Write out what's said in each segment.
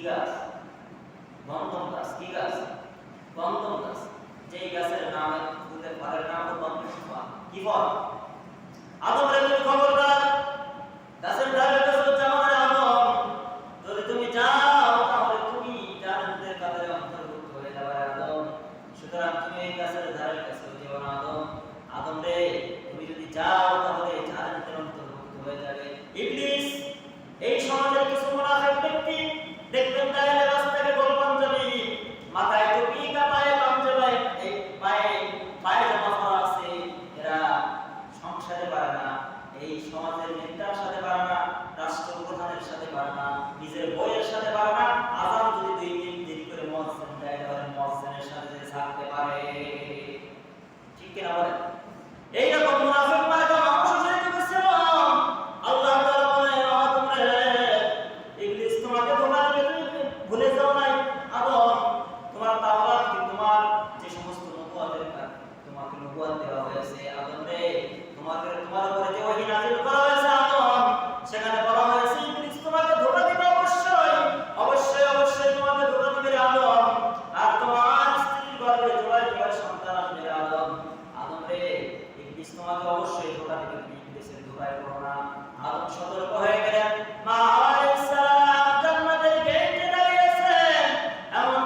গাছ? গন্ধম গাছ। কি গাছ? গন্ধম গাছ। যেই গাছের নাম ফুলের ফলের নাম হলো গন্ধম ফল। কি ফল? আদম রে তুমি খবরদার গাছের ধারে কাছে যাও না আদম। যদি তুমি যাও তাহলে তুমি জান্নাতের কাতারে অন্তর্ভুক্ত হয়ে যাবে আদম। সুতরাং তুমি এই গাছের ধারে কাছে যেও না আদম। আদম রে তুমি যদি যাও তাহলে জান্নাতের অন্তর্ভুক্ত হয়ে যাবে। ইবলিস এই সমাজের কিছু মুনাফিক ব্যক্তি দেখবেন গায়ে লেবাস থেকে গোল পাঞ্জাবি, মাথায় টুপি, কাঁধে পাঞ্জাবি, এই পায়ে জামা পরা আছে। এরা সংসারে পারে না, এই সমাজের নেতার সাথে পারে না, রাষ্ট্রপ্রধানের সাথে পারে না, নিজের বইয়ের সাথে পারে না। আযান যদি 2 মিনিট দেরি করে মুয়াজ্জিন দেয় তাহলে মুয়াজ্জিনের সাথে যে থাকতে পারে। ঠিক কিনা বলেন? এইরকম মুনাফিক মার্কা মানুষ যেহেতু ছিলাম, আল্লাহ তাআলা বলেন তোমরা ইবলিস তোমাকে ধোঁকা দিবে, তুমি ভুলে যাও নাই আদম। তোমার তাওরাত কি তোমার যে সমস্ত নবুয়তের তোমাকে নবুয়ত দেওয়া হয়েছে আদম রে, তোমার উপরে যে ওহী নাযিল করা হয়েছে আদম, সেখানে বলা হয়েছে ইবলিস তোমাকে ধোঁকা দিবে, অবশ্যই তোমাকে ধোঁকা দিবে আদম। আর তোমার স্ত্রীর গর্ভে জোড়ায় সন্তান আসবে আদম। আদম রে ইবলিস তোমাকে অবশ্যই ধোঁকা দিবে, তুমি ইবলিসের ধোঁকায় পড়ো না। আদম সতর্ক হয়ে গেলেন। মা আলাইহিস সালাম জান্নাতের গেটে দাঁড়িয়ে আছেন, এমন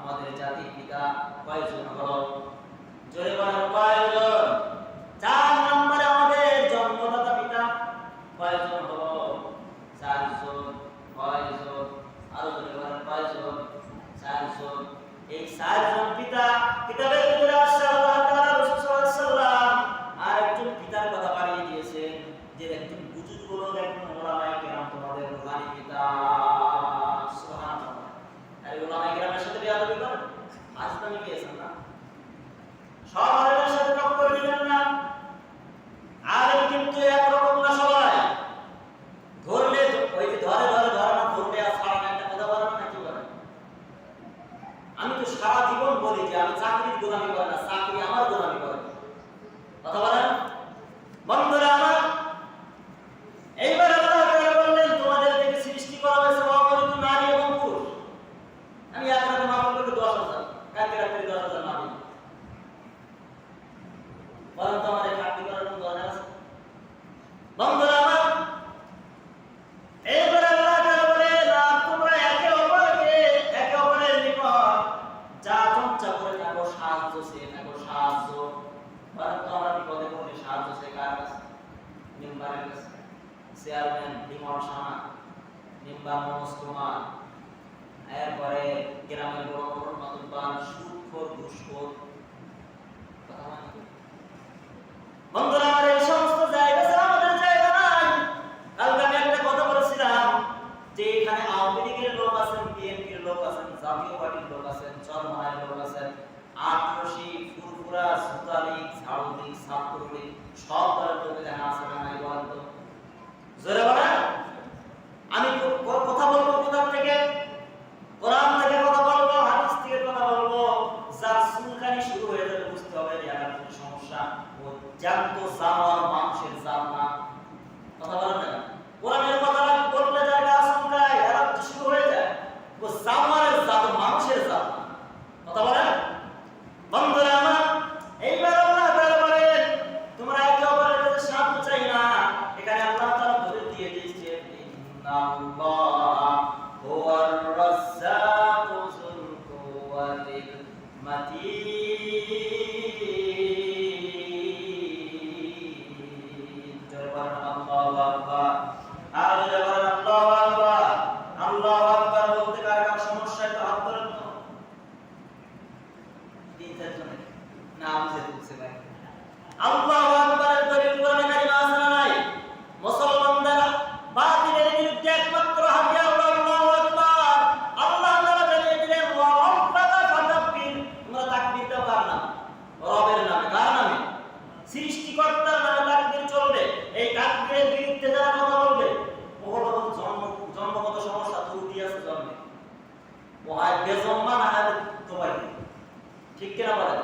আমাদের জাতির পিতা কয়জন হলো? জোরে বলেন কয়জন? 4 নম্বরে আমাদের জন্মদাতা পিতা কয়জন হলো? 4 জন। কয়জন? আরো জোরে বলেন কয়জন? 4 জন। এই 4 জন পিতা, কিতাবের ভিতরে আছে আল্লাহ তাআলা রাসূল সাল্লাল্লাহু আলাইহি ওয়াসাল্লাম আর একজন পিতার কথা বাড়িয়ে দিয়েছেন, যে একজন বুজুর্গ লোক, একজন উলামায়ে কেরাম, তোমাদের রূহানি পিতা। সুবহানাল্লাহ। আর উলামায়ে কেরামের সাথে বেয়াদবি করেন, আজ তো আমি পেয়েছেন না, সব আলেমের সাথে টক্কর দিবেন না। আলেম কিন্তু একরকম না সবাই। ধরলে ওই যে ধরে না, ধরলে আর ছাড়ে না, একটা কথা বলেন না, কি বলেন? আমি তো সারা জীবন বলি যে আমি চাকরির গোলামি করি না, চাকরি আমার গোলামি করে। কথা বলেন বন্ধুরা আমার। এইবার আল্লাহ তাআলা বললেন, তোমাদের থেকে সৃষ্টি করা হয়েছে অগণিত নারী এবং পুরুষ। আমি এক রাতে মাফ করতে 10,000, কালকে রাতে 10,000 নারী। বলেন তো আমাদের চাকরি করার কোনো দরকার আছে? বন্ধুরা আমার, এইবার আল্লাহ তাআলা বলেন, তোমরা একে অপরের নিকট যা চর্চা করে থাকো, সাহায্য চেয়ে থাকো, সাহায্য। বলেন তো আমরা বিপদে পড়লে সাহায্য চাই কার কাছে? মেম্বারের কাছে, চেয়ারম্যান বিমল সানা, মেম্বার মনোজ কুমার, এরপরে গ্রামের বড় বড় মাতুব্বার, সুদখোর, ঘুষখোর। কথা মানে বন্ধুরা আমার, এই সমস্ত জায়গা আমাদের জায়গা নাই। কালকে আমি একটা কথা বলেছিলাম যে এখানে আওয়ামী লীগের লোক আছেন, বিএনপির লোক আছেন, জাতীয় পার্টির লোক আছেন, চরমনায়ের লোক আছেন, আটরশি, ফুরফুরা, সুতালী, ঝাড়ুলী, ছাত্রলীগ, সব দলের লোক এখানে আছে না নাই? বলেন তো জোরে বলেন। আমি কথা বলবো কোথা থেকে? কোরআন থেকে কথা বলবো, হাদিস থেকে কথা বলবো। যার চুলকানি শুরু হয়ে যাবে বুঝতে হবে এর কোনো সমস্যা। ও জ্যান্ত জানোয়ার, মানুষের জাত না। কথা বলেন না? কোরআনের কথা বললে জায়গা আশঙ্কায় এরা শুরু হয়ে যায়, ও জানোয়ারের জাত, মানুষের জাত না। কথা বলেন বন্ধুরা আমার। এইবার আল্লাহ তাআলা বলেন, তোমরা একে অপরের কাছে সাহায্য চাই না। এখানে আল্লাহ তাআলা ধরে দিয়ে দিয়েছে, ইন্নাল্লাহা হুয়ার রাজ্জাকু যুল কুওয়াতিল মাতিন। জোরে বলেন আল্লাহু আকবার। আর জোরে বলেন আল্লাহু আকবার। আল্লাহু আকবার বলতে কার কার সমস্যা? একটু হাত তোলেন তো। 3-4 জনের নাম যে তুলছে ভাই। আল্লাহু আকবারের দলিল কোরআনে কারিমে আছে না নাই? মুসলমানরা বাতিলের বিরুদ্ধে একমাত্র হাতিয়ার হলো আল্লাহু আকবার। আল্লাহ তাআলা জানিয়ে দিলেন, ওয়া রাব্বাকা ফাকাব্বির। তোমরা তাকবীর দাও কার নামে? রবের নামে। কার নামে? সৃষ্টিকর্তার নামে তাকবীর চলবে। এই তাকবীরের বিরুদ্ধে যারা কথা বলবে, ও হলো জন্মগত সমস্যা, ত্রুটি আছে জন্মে, ও হয় বেজন্মা, না হয় তোমার। ঠিক কিনা বলেন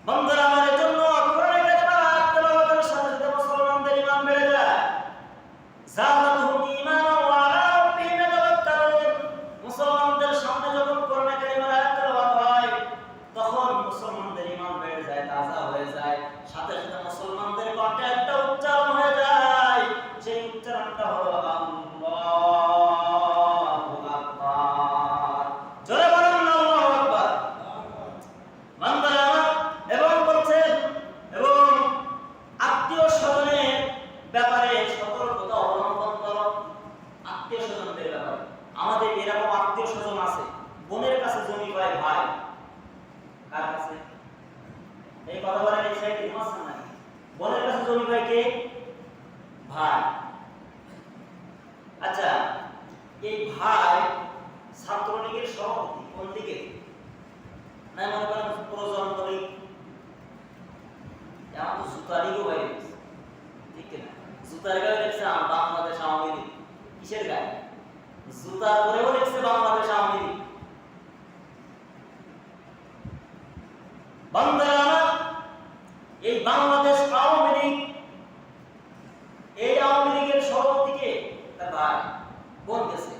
বন্ধুরা আমার? এর জন্য কোরআনে কারিমে তেলাওয়াতের সাথে সাথে মুসলমানদের ঈমান বেড়ে যায়। যাদাতুহুম ঈমানান ওয়া আলা রাব্বিহিম ইয়াতাওয়াক্কালুন। মুসলমানদের সামনে যখন কোরআনে কারিমের আয়াত তেলাওয়াত হয়, তখন মুসলমানদের ঈমান বেড়ে যায়, তাজা হয়ে যায়। সাথে সাথে মুসলমানদের কণ্ঠে একটা উচ্চারণ হয়ে যায়, সেই উচ্চারণটা হলো আল্লাহু আকবার। জোরে বলেন আল্লাহু আকবার। বন্ধুরা আমার, এবং বলছেন, এবং আত্মীয় স্বজনের ব্যাপারে সতর্কতা অবলম্বন করো। আত্মীয় স্বজনদের ব্যাপারে আমাদের এরকম আত্মীয় স্বজন আছে, বোনের কাছে জমি পায় ভাই, কার কাছে? এই কথা বলেন, এই সাইডে ঘুমাচ্ছেন নাকি? বোনের কাছে জমি পায় কে? ভাই। আচ্ছা, এই ভাই ছাত্রলীগের সভাপতি, কোন দিকে? না মনে করেন প্রজন্ম লীগ, এখন তো জুতা লীগও বাইরে গেছে, ঠিক না? জুতার গায়ে দেখছে বাংলাদেশ আওয়ামী লীগ। কিসের গায়ে? জুতার পরেও দেখছে বাংলাদেশ আওয়ামী লীগ। বন্ধুরা আমার, এই বাংলাদেশ আওয়ামী লীগ, এই আওয়ামী লীগের সভাপতিকে তার ভাই বোন গেছে,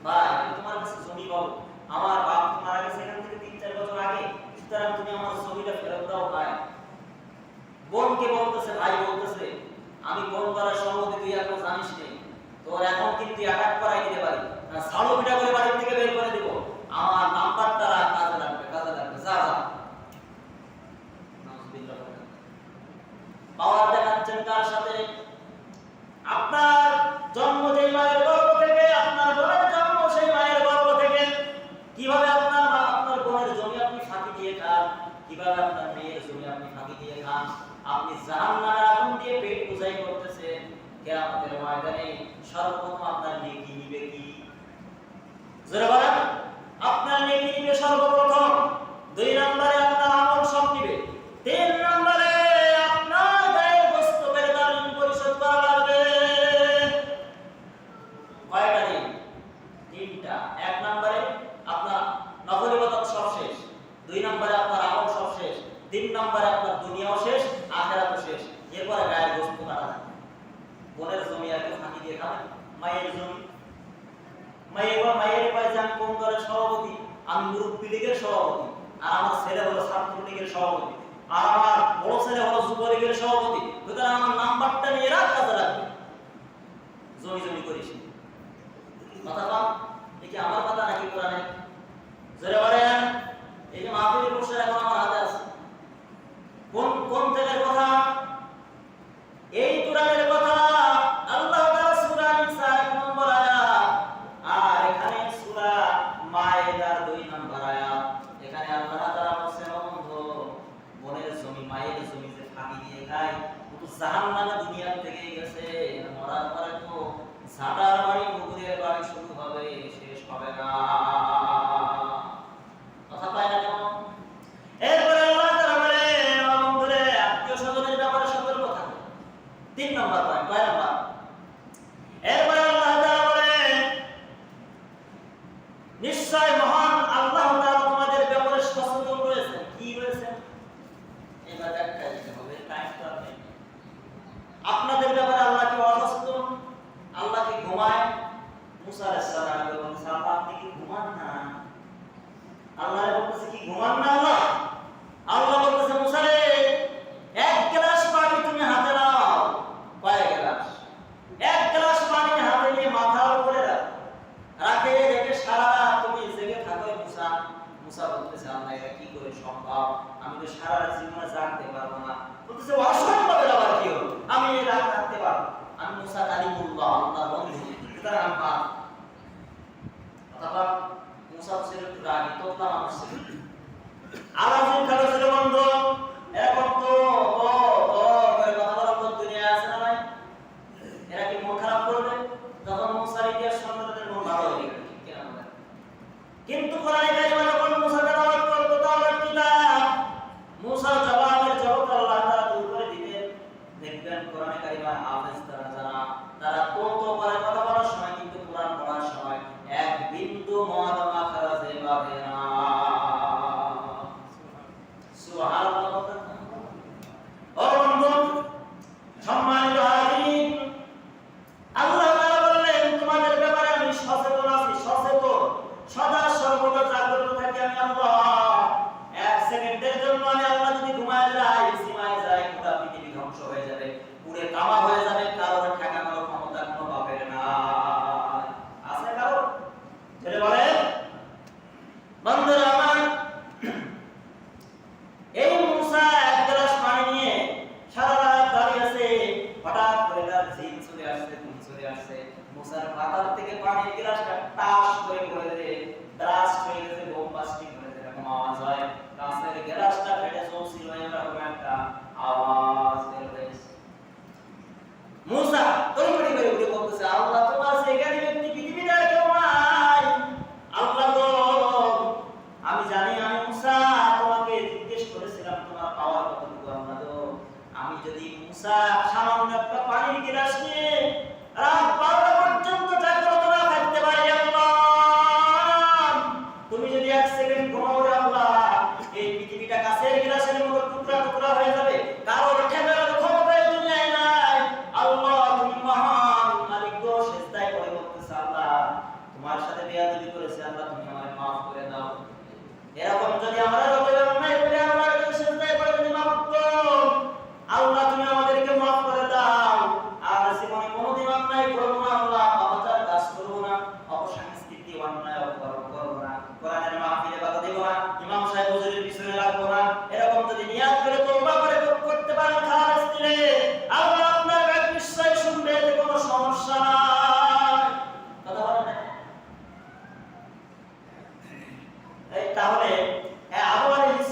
ভাই তোমার কাছে জমি পাবো, আমার বাপ তো মারা গেছে এখান থেকে 3-4 বছর আগে, সুতরাং তুমি আমার জমিটা ফেরত দাও ভাই। বোনকে বলতেছে, ভাই বলতেছে, আমি কোন দ্বারা সম্মতি তুই এখন জানিস নেই, তোর এখন কিন্তু অ্যাটাক করাই দিতে পারি না, সাড়ো পিটা করে বাড়ি থেকে বের করে দিব, আমার নাম্বারটা কাজে লাগবে। দিয়ে খান, কিভাবে আপনার মেয়ের জমি আপনি ফাঁকি দিয়ে খান, আপনি জাহান্নামের আগুন দিয়ে পেট পূজাই করতেছেন। কিয়ামতের ময়দানে সর্বপ্রথম আপনার নেকি নিবে কি? জোরে বলেন, আপনার নেকি নিবে সর্বপ্রথম। 2 নম্বরে আপনার আমল সব নিবে। 3 নম্বরে আপনার গায়ের গোশত বের দাম পরিশোধ করা লাগবে। কয়টা দিন? 3টা। 1 নম্বরে আপনার নফল ইবাদত সব শেষ, 2 নম্বরে আপনার আমল সব শেষ, 3 নম্বরে আপনার দুনিয়াও শেষ, আখিরাতও শেষ। এরপরে গায়ের গোশত কাটা থাকে। বোনের জমি আর কেউ ফাঁকি দিয়ে খাবে? মায়ের জমি, মায়ের পায় যে আমি কোন দলের সভাপতি, আমি মুরব্বী লীগের সভাপতি, আর আমার ছেলে হলো ছাত্র লীগের সভাপতি, আর আমার বড় ছেলে হলো যুবলীগের সভাপতি, সুতরাং আমার নাম্বারটা নিয়ে রাখ, কাজে লাগবে। জমি জমি করিস কথা কম। দেখি আমার কথা নাকি কোরআনে? জোরে বলেন। এই যে মাহফিলের পোস্টার এখন আমার হাতে আছে, কোন কোন তেলের কথা? এই কোরআনের কথা। আল্লাহ তাআলা সূরা নিসা 1 নম্বর আয়াত, আর এখানে সূরা মায়েদার 2 নম্বর আয়াত। এখানে আল্লাহ তাআলা বলেছেন, বন্ধু বোনের জমি, মায়ের জমি যে ফাঁকি দিয়ে খায়, ও তো জাহান্নামে দুনিয়া থেকে গেছে। মরার পরে তো সাদার বাড়ি মুগুরের বাড়ি শুরু হবে, শেষ হবে না। কথা পায় না কেন? এরপরে আল্লাহ তাআলা বলেন, বন্ধুরে আত্মীয় স্বজনের ব্যাপারে সতর্ক থাকো। 3 নম্বর পয়েন্ট। কয় নম্বর? এরপরে আল্লাহ তাআলা বলেন, নিশ্চয় মহান আল্লাহ তাআলা তোমাদের ব্যাপারে সচেতন রয়েছেন। কি রয়েছেন? এবার একটা দিতে হবে, টাইম তো আর নেই। আপনাদের ব্যাপারে আল্লাহ কি অসচেতন? আল্লাহ কি ঘুমায়? মুসা আলাইহিস সালাম বলেন, আপনি কি ঘুমান না? আল্লাহ বলতেছে কি ঘুমান না? আল্লাহ আল্লাহ বলতেছে, মুসা রে 1 গ্লাস পানি তুমি হাতে নাও। কয় গ্লাস? 1 গ্লাস পানি হাতে নিয়ে মাথার উপরে রাখে, রেখে সারা রাত তুমি জেগে থাকো। মুসা মুসা বলতেছে, আল্লাহ এটা কি করে সম্ভব? আমি তো সারা রাত জীবনে জাগতে পারবো না। বলতেছে, অসম্ভব। আবার কি হলো? আমি এই রাত থাকতে পারবো। আমি মুসা কালিমুল্লাহ, আল্লাহর বন্ধু, সুতরাং আমি পারবো। অথবা মুসা ছিল একটু রাগী, তোতলা মানুষ ছিল, আলাজিন খালো ছিল বন্ধু। এরকম তো করে কথা বলার মতো দুনিয়া আছে না ভাই? এরা কি মন খারাপ করবে? তখন মুসার ইতিহাস শুনলে তাদের মন ভালো হয়ে গেল, ঠিক কিনা বলেন? কিন্তু কোরআনে কারিমে যখন মুসা তেলাওয়াত করতো, তাওরাত কিতাব, মুসার জবাবের জগৎ আল্লাহ তাআলা দূর করে দিতেন। দেখবেন কোরআনে কারিমে হাফেজ যারা, তারা তো করে কথা বলার সময়, কিন্তু কোরআন পড়ার সময় এক বিন্দু মদ মাখা যাবে না। সুবহানাল্লাহ। ও বন্ধু, সম্মানিত হাজিরিন, আল্লাহ তাআলা বললেন, তোমাদের ব্যাপারে আমি সচেতন আছি, সচেতন, সদা সর্বদা জাগ্রত থাকি আমি আল্লাহ। 1 সেকেন্ডের জন্য আমি আল্লাহ যদি ঘুমায় যাই, সীমায় যাই, পুরো পৃথিবী ধ্বংস হয়ে যাবে, পুরো তামা হয়ে যাবে। কারোর ঠেকানোর ক্ষমতা কোনো বাপের নাই। আছে কারো? ছেলে বলে, বন্ধুরা আমার, এই মুসা 1 গ্লাস পানি নিয়ে সারা রাত দাঁড়িয়ে আছে। হঠাৎ করে তার জিন চলে আসছে, ঘুম চলে আসছে। মুসার মাথার থেকে পানির গ্লাসটা টাস করে পড়ে ব্লাস্ট হয়ে গেছে, বোম বাস্টিং হয়েছে, এরকম আওয়াজ হয়। কাঁচের গ্লাসটা ফেটে চৌচির হয়ে এরকম একটা আওয়াজ বের হয়েছে। মুসা তড়িঘড়ি করে উঠে বলতেছে, আল্লাহ তোমার সেখানে ব্যক্তি পৃথিবীতে আর কেউ নাই। আল্লাহ গো, আমি জানি, আমি মুসা তোমাকে জিজ্ঞেস করেছিলাম তোমার পাওয়ার কতটুকু। আল্লাহ গো, আমি যদি মুসা সামান্য একটা পানির গ্লাস নিয়ে রাত 12টা পর্যন্ত জাগ্রত না থাকতে পারি, আল্লাহ তুমি যদি 1 সেকেন্ড ঘুমাও রে আল্লাহ, এই পৃথিবীটা কাঁচের গ্লাসের মতো টুকরা টুকরা হয়ে যাবে। কারোর ঠেকানোর ক্ষমতা এই দুনিয়ায় নাই। আল্লাহ তুমি মহান মালিক গো, সিজদায় পড়ে বলতেছে, আল্লাহ তোমার সাথে বেয়াদবি করেছে, আল্লাহ তুমি আমাকে maaf করে দাও। এরকম যদি আমরা যত অন্যায় করি, আল্লাহর কাছে সিজদায় পড়ে যদি maaf করো, আল্লাহ তুমি আমাদেরকে maaf করে দাও। আর জীবনে কোনোদিন অন্যায় করব না আল্লাহ, পাপাচার কাজ করব না, অপসংস্কৃতি অন্যায় অপকর্ম করব না, কোরআনের মাহফিলে বাধা দেব না, ইমাম সাহেব হুজুরের পিছনে লাগবো না। এরকম যদি নিয়াত করে তওবা করে করতে পারেন খালাস দিলে, আল্লাহ আপনার ডাক নিশ্চয় শুনবে, এতে কোনো সমস্যা নাই। কথা বলেন না? এই তাহলে আবু আলাইহিস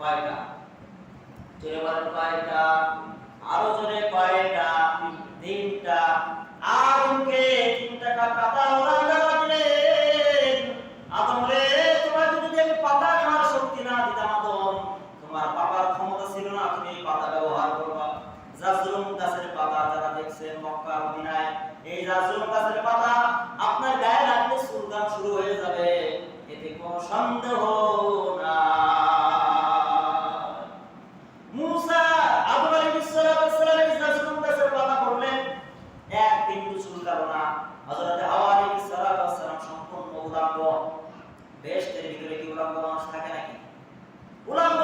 কয়টা? জোরে বলেন কয়টা? আরো জোরে কয়টা? তিনটা। আদমকে তিনটা পাতা ওরা দিলেন। আদম রে, তোমার যদি আমি পাতা খাওয়ার শক্তি না দিতাম আদম, তোমার বাবার ক্ষমতা ছিল না তুমি এই পাতা ব্যবহার করবা। জাজরুম গাছের পাতা যারা দেখছেন মক্কা মদিনায়, এই জাজরুম গাছের পাতা আপনার গায়ে লাগলে চুলকান শুরু হয়ে যাবে, এতে কোনো সন্দেহ না। মুসা আদম আলাইহিস সালাম এই জাজরুম গাছের পাতা পড়লেন, এক বিন্দু চুলকালো না। হযরত হাওয়া আলাইহিস সালাম সম্পূর্ণ উলঙ্গ। বেহেশতের ভিতরে কি উলঙ্গ মানুষ থাকে নাকি? উলঙ্গ।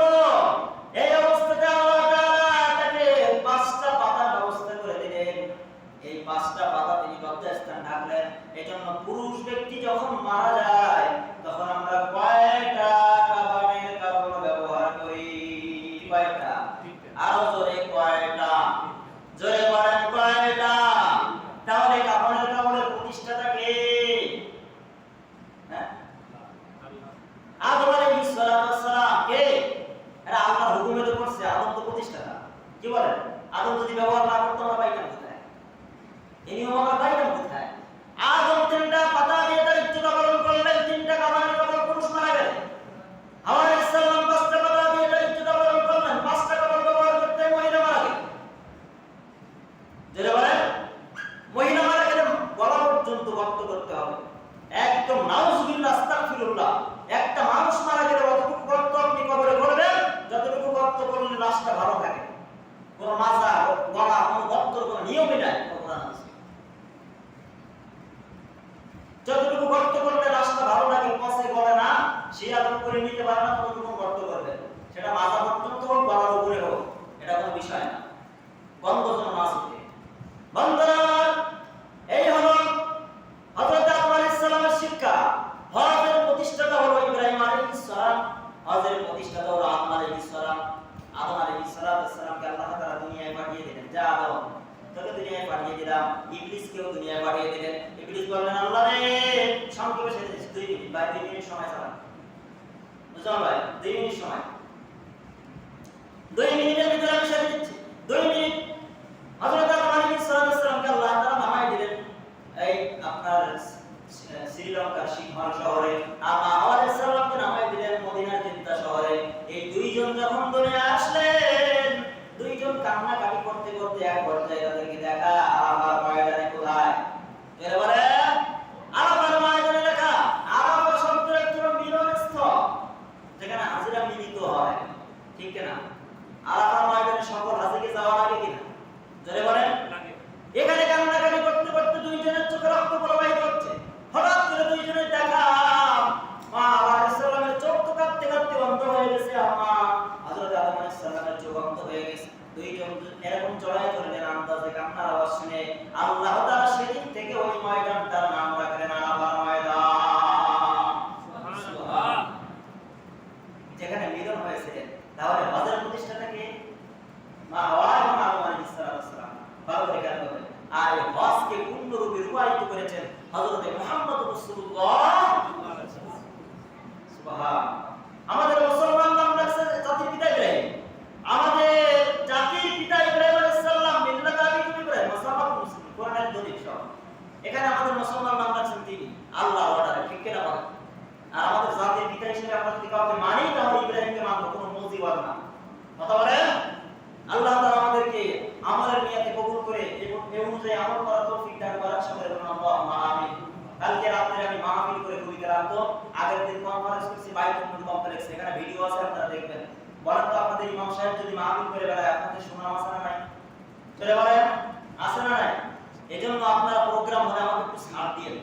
এই অবস্থাতে আল্লাহ তাআলা তাকে 5টা পাতার ব্যবস্থা করে দিলেন। এই 5টা পাতা তিনি লজ্জাস্থান ঢাকলেন। এজন্য পুরুষ ব্যক্তি যখন মারা যায় তখন আমরা কয়টা কাফনের কাপড় ব্যবহার করি? কয়টা? আরো জোরে কয়টা? জোরে বলেন কয়টা? তাহলে কাফনের কাপড়ের প্রতিষ্ঠাতা কে? হ্যাঁ, আদম আলাইহিস সালাম কে? এরা আল্লাহর হুকুমে তো করছে, আদম তো প্রতিষ্ঠাতা। কি বলেন? আদম যদি ব্যবহার না করতো আমরা পাইতাম কোথায়? এই নিয়ম আমরা পাইতাম কোথায়? আদম 3টা পাতা দিয়ে তার ইজ্জত পালন করলেন, 3টা কাফনের কাপড় পুরুষ মারা গেল। হাওয়া আলাইহিস সালাম 5টা পাতা দিয়ে তার ইজ্জত পালন করলেন, 5টা কাপড় ব্যবহার করতে মহিলা মারা গেল। যেটা বলেন মহিলা মারা গেলে গলা পর্যন্ত রক্ত করতে হবে, একদম নাউজুবিল্লাহ আস্তাগফিরুল্লাহ। একটা মানুষ মারা গেলে অতটুকু রক্ত আপনি কবরে করবেন যতটুকু রক্ত করলে লাশটা ভালো থাকে। কোন মাজা গলা কোন রক্তর কোন নিয়মই নাই কোরআন আছে। যতটুকু রক্ত করলে লাশটা ভালো থাকে, পচে গলে না, সে আদম করে নিতে পারে না, ততটুকু রক্ত করবে। সেটা মাজা পর্যন্ত হোক, গলার উপরে হোক, এটা কোনো বিষয় না। গন্ধ যেন না আসে। বন্ধুরা, এই হলো হযরত আদম আলাইহিস সালামের শিক্ষা। হজের প্রতিষ্ঠাতা হলো ইব্রাহিম আলাইহিস সালাম, হজের প্রতিষ্ঠাতা হলো আদম আলাইহিস সালাম। আদম আলাইহিস সালামকে আল্লাহ তাআলা দুনিয়ায় পাঠিয়ে দিলেন। যা আদম, তোকে দুনিয়ায় পাঠিয়ে দিলাম। ইবলিসকেও দুনিয়ায় পাঠিয়ে দিলেন। ইবলিস বললেন, আল্লাহ রে, সংক্ষেপে সেরে দিচ্ছি, 2 মিনিট বা 2 মিনিট সময় চালান। বুঝলাম ভাই? 2 মিনিট সময়, 2 মিনিটের ভিতরে আমি সেরে দিচ্ছি। 2 মিনিট। হযরত আদম আলাইহিস সালামকে আল্লাহ তাআলা নামায় দিলেন এই আপনার শ্রীলঙ্কার সিংহল শহরে, হাওয়া আলাইহিস সালামকে নামায় দিলেন মদিনার জিদ্দা শহরে। এই দুইজন যখন দুনিয়ায় আসলেন, দুইজন কান্নাকাটি করতে করতে এক পর্যায়ে তাদেরকে দেখা আরাফার ময়দানে। কোথায়? এর বলে আরাফার ময়দানে দেখা। আরাফা শব্দের একটি মিলনস্থল, যেখানে হাজিরা মিলিত হয়, ঠিক না? আরাফার ময়দানে সকল হাজিকে যাওয়া লাগে কিনা? জোরে বলেন। এখানে কান্নাকাটি করতে করতে দুইজনের চোখে রক্ত প্রবাহিত হচ্ছে। হঠাৎ করে দুইজনের দেখা, মা আলাইহিস সালামের চোখ তো কাঁদতে কাঁদতে বন্ধ হয়ে গেছে। আম্মা হযরত আদম আলাইহিস সালামের চোখ বন্ধ হয়ে গেছে। দুইজন এরকম চড়াই চললেন, আন্দাজে কান্নার আওয়াজ শুনে আল্লাহ তাআলা সেদিন থেকে ওই ময়দানটার নাম রাখলেন আরাফার ময়দান। সুবহান। যেখানে মিলন হয়েছে। তাহলে হজের প্রতিষ্ঠাতা কে? মা হাওয়া এবং আদম আলাইহিস সালাম। ভালো করে খেয়াল করবেন। আর এই হজকে পূর্ণরূপে রূপায়িত করেছেন হযরত মুহাম্মদ রাসূলুল্লাহ। সুবহান। আমাদের মুসলমান নাম রাখছে জাতির পিতা ইব্রাহিম। আমাদের জাতির পিতা ইব্রাহিম আলাইহিস সালাম, মিল্লাত আবিকুম ইব্রাহিম, মুসলমান মুসলিম, কোরআনের দলিল সব। এখানে আমাদের মুসলমান নাম রাখছেন তিনি, আল্লাহর অর্ডারে, ঠিক কিনা বলেন? আর আমাদের জাতির পিতা হিসেবে আমরা যদি কাউকে মানি তাহলে ইব্রাহিমকে মানব, কোনো মুজিবাদ না। কথা বলেন? আল্লাহ তাআলা আমাদেরকে আমলের নিয়তে কবুল করে এবং এই অনুযায়ী আমল করার তৌফিক দান করার সাথে আল্লাহুম্মা আমিন। কালকে রাতে আমি মাহফিল করে কবিতা রাখবো। আগের দিন কনফারেন্স করছি বাইতুল মুল কমপ্লেক্স, এখানে ভিডিও আছে, আপনারা দেখবেন। বলেন তো আপনাদের ইমাম সাহেব যদি মাহফিল করে বেড়ায়, আপনাদের সুনাম আছে না নাই? চলে বলেন, আছে না নাই? এজন্য আপনারা প্রোগ্রাম হলে আমাকে একটু ছাড় দিয়েন।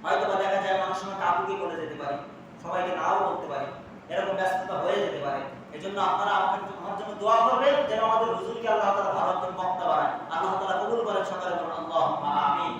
হয়তো বা দেখা যায় মানুষ সময় কাবুকে বলে যেতে পারি, সবাইকে নাও বলতে পারি, এরকম ব্যস্ততা হয়ে যেতে পারে। এজন্য আপনারা আমার জন্য দোয়া করবেন যেন আমাদের হুজুরকে আল্লাহ তাআলা ভালো একজন বক্তা বানায়। আল্লাহ তাআলা কবুল করেন। সকালে বলুন আল্লাহুম্মা আমিন।